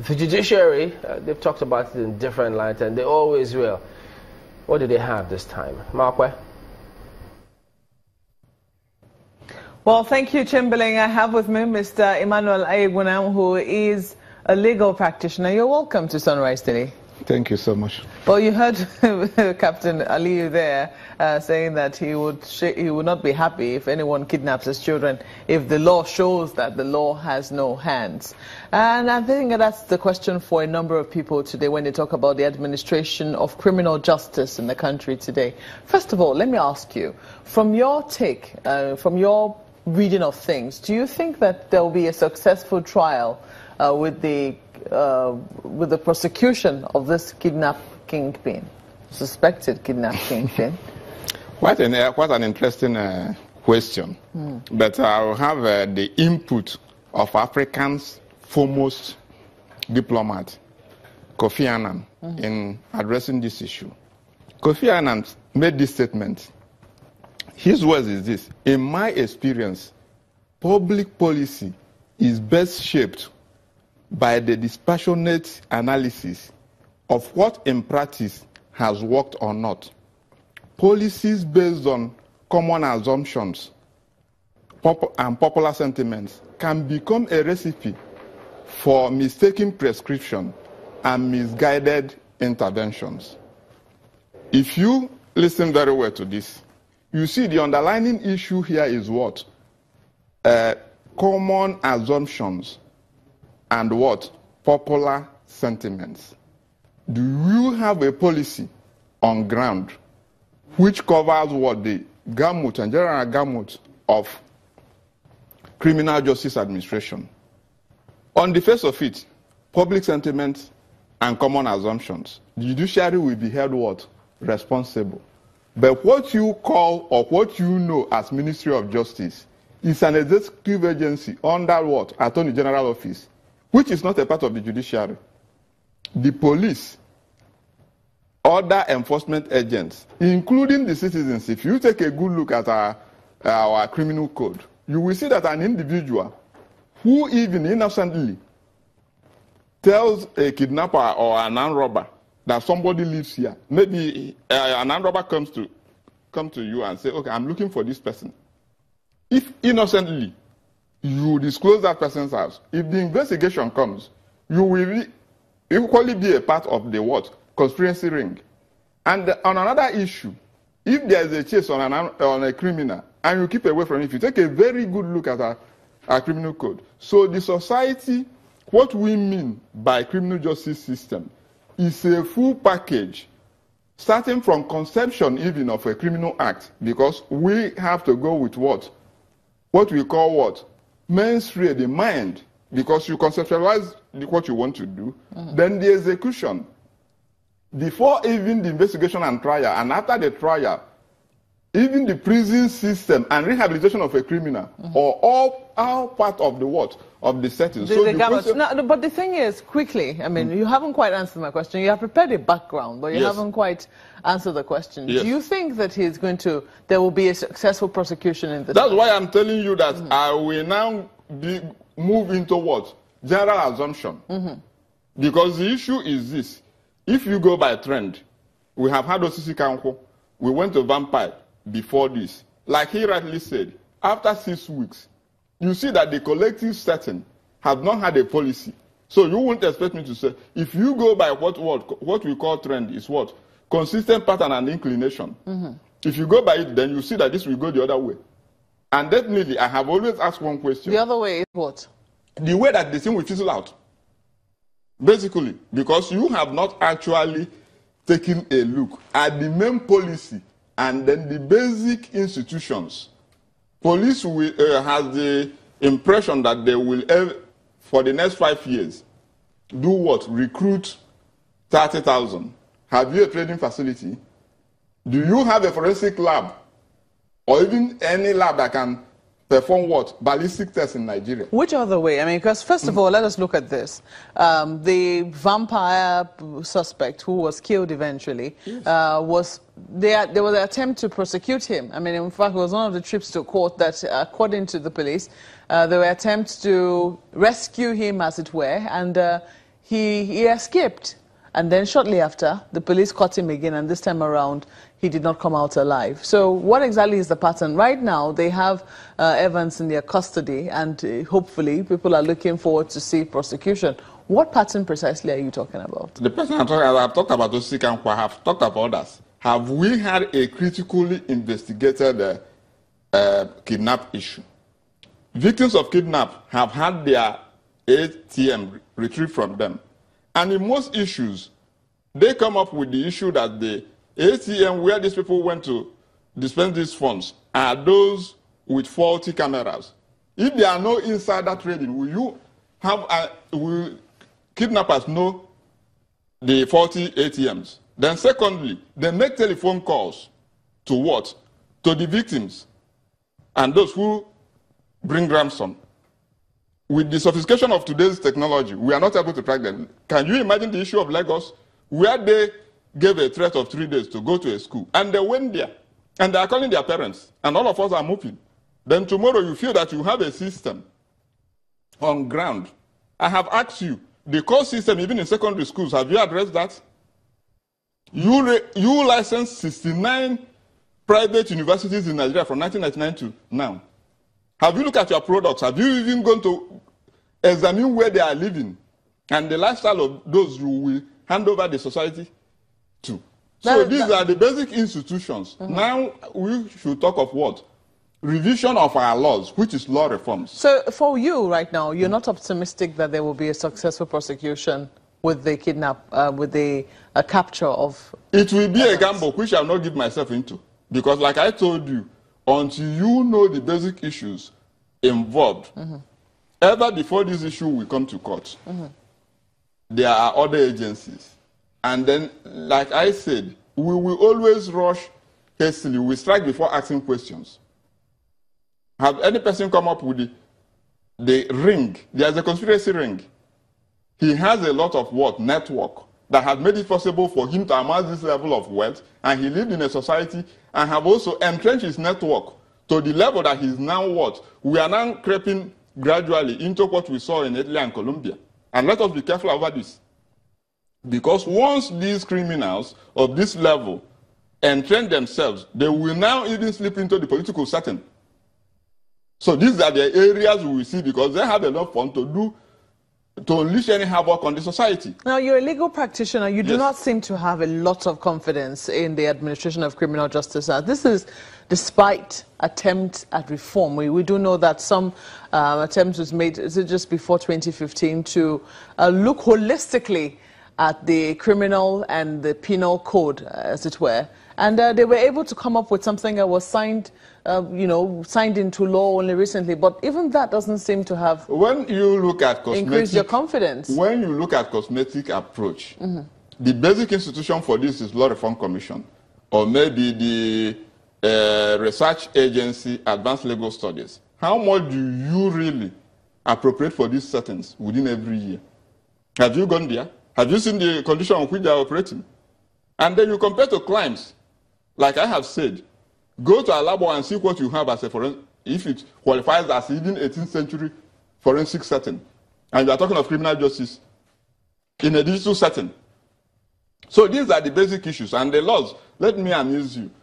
The judiciary, they've talked about it in different lights, and they always will. What do they have this time? Markwe? Well, thank you, Chamberlain. I have with me Mr. Emmanuel Ayegunam, who is a legal practitioner. You're welcome to Sunrise today. Thank you so much. Well, you heard Captain Aliyu there saying that he would not be happy if anyone kidnaps his children if the law shows that the law has no hands. And I think that's the question for a number of people today when they talk about the administration of criminal justice in the country today. First of all, let me ask you, from your take, from your reading of things, do you think that there will be a successful trial with the prosecution of this kingpin, suspected kingpin? Quite an interesting question. But I will have the input of Africa's foremost diplomat, Kofi Annan, in addressing this issue. Kofi Annan made this statement. His words is this: in my experience, public policy is best shaped by the dispassionate analysis of what in practice has worked or not. Policies based on common assumptions and popular sentiments can become a recipe for mistaken prescription and misguided interventions. If you listen very well to this, you see the underlying issue here is what? Common assumptions and what? Popular sentiments. Do you have a policy on ground which covers what? The gamut and general gamut of criminal justice administration? On the face of it, public sentiment and common assumptions, the judiciary will be held what? Responsible. But what you call or what you know as Ministry of Justice is an executive agency under what? Attorney General Office, which is not a part of the judiciary. The police, other enforcement agents, including the citizens, if you take a good look at our criminal code, you will see that an individual who even innocently tells a kidnapper or an armed robber that somebody lives here, maybe an armed robber come to you and say, okay, I'm looking for this person. If innocently you disclose that person's house, if the investigation comes, you will equally be a part of the what? Conspiracy ring. And on another issue, if there is a chase on a criminal and you keep away from it, if you take a very good look at our criminal code. So the society, what we mean by criminal justice system is a full package, starting from conception even of a criminal act, because we have to go with what we call what? Mainstream, the mind, because you conceptualize what you want to do, then the execution. Before even the investigation and trial, and after the trial, even the prison system and rehabilitation of a criminal, or all part of the what? Of the setting. But the thing is, quickly, I mean, you haven't quite answered my question. You have prepared a background, but you haven't quite answered the question. Yes. Do you think that there will be a successful prosecution in this? That's why I'm telling you that I will now move into what? General assumption. Because the issue is this. If you go by trend, we have had Osisi Kanko, we went to Vampire before this. Like he rightly said, after 6 weeks, you see that the collective setting have not had a policy. So you won't expect me to say, if you go by what we call trend is what? Consistent pattern and inclination. If you go by it, then you see that this will go the other way. And definitely, I have always asked one question. The other way is what? The way that the thing will fizzle out. Basically, because you have not actually taken a look at the main policy and then the basic institutions. Police has the impression that they will, for the next 5 years, do what? Recruit 30,000. Have you a training facility? Do you have a forensic lab? Or even any lab that can perform what? Ballistic tests in Nigeria. Which other way? I mean, because first of all, let us look at this. The vampire suspect who was killed eventually, there was an attempt to prosecute him. I mean, in fact, it was one of the trips to court that, according to the police, there were attempts to rescue him, as it were, and he escaped. And then shortly after, the police caught him again, and this time around, he did not come out alive. So what exactly is the pattern? Right now, they have Evans in their custody, and hopefully people are looking forward to see prosecution. What pattern precisely are you talking about? The person I've talked about Osika and I have talked about others. Have we had a critically investigated kidnap issue? Victims of kidnap have had their ATM retrieved from them. And in most issues, they come up with the issue that the ATM where these people went to dispense these funds are those with faulty cameras. If there are no insider trading, will kidnappers know the faulty ATMs? Then secondly, they make telephone calls to what? To the victims and those who bring ransom. With the sophistication of today's technology, we are not able to track them. Can you imagine the issue of Lagos, where they gave a threat of 3 days to go to a school, and they went there, and they are calling their parents, and all of us are moving. Then tomorrow you feel that you have a system on ground. I have asked you, the call system, even in secondary schools, have you addressed that? You licensed 69 private universities in Nigeria from 1999 to now. Have you looked at your products? Have you even gone to examine where they are living and the lifestyle of those you will hand over the society to? So these are the basic institutions. Now we should talk of what? Revision of our laws, which is law reforms. So for you right now, you're not optimistic that there will be a successful prosecution with the capture of... It will be a gamble which I will not give myself into. Because like I told you, until you know the basic issues involved, ever before this issue will come to court, there are other agencies. And then, like I said, we will always rush hastily. We strike before asking questions. Have any person come up with the ring? There's a conspiracy ring. He has a lot of what? Network that has made it possible for him to amass this level of wealth, and he lived in a society and have also entrenched his network to the level that he's now what? We are now creeping gradually into what we saw in Italy and Colombia. And let us be careful about this. Because once these criminals of this level entrench themselves, they will now even slip into the political setting. So these are the areas we will see because they have enough fun to unleash any havoc on the society. Now, you're a legal practitioner. You do not seem to have a lot of confidence in the administration of criminal justice. This is despite attempts at reform. We do know that some attempts was made just before 2015 to look holistically at the criminal and the penal code, as it were. And they were able to come up with something that was signed into law only recently. But even that doesn't seem to have increased your confidence. When you look at cosmetic approach, the basic institution for this is Law Reform Commission, or maybe the research agency, Advanced Legal Studies. How much do you really appropriate for these settings within every year? Have you gone there? Have you seen the condition on which they are operating? And then you compare to crimes. Like I have said, go to a lab and see what you have as a forensic, if it qualifies as even 18th century forensic setting. And you are talking of criminal justice in a digital setting. So these are the basic issues. And the laws, let me amuse you.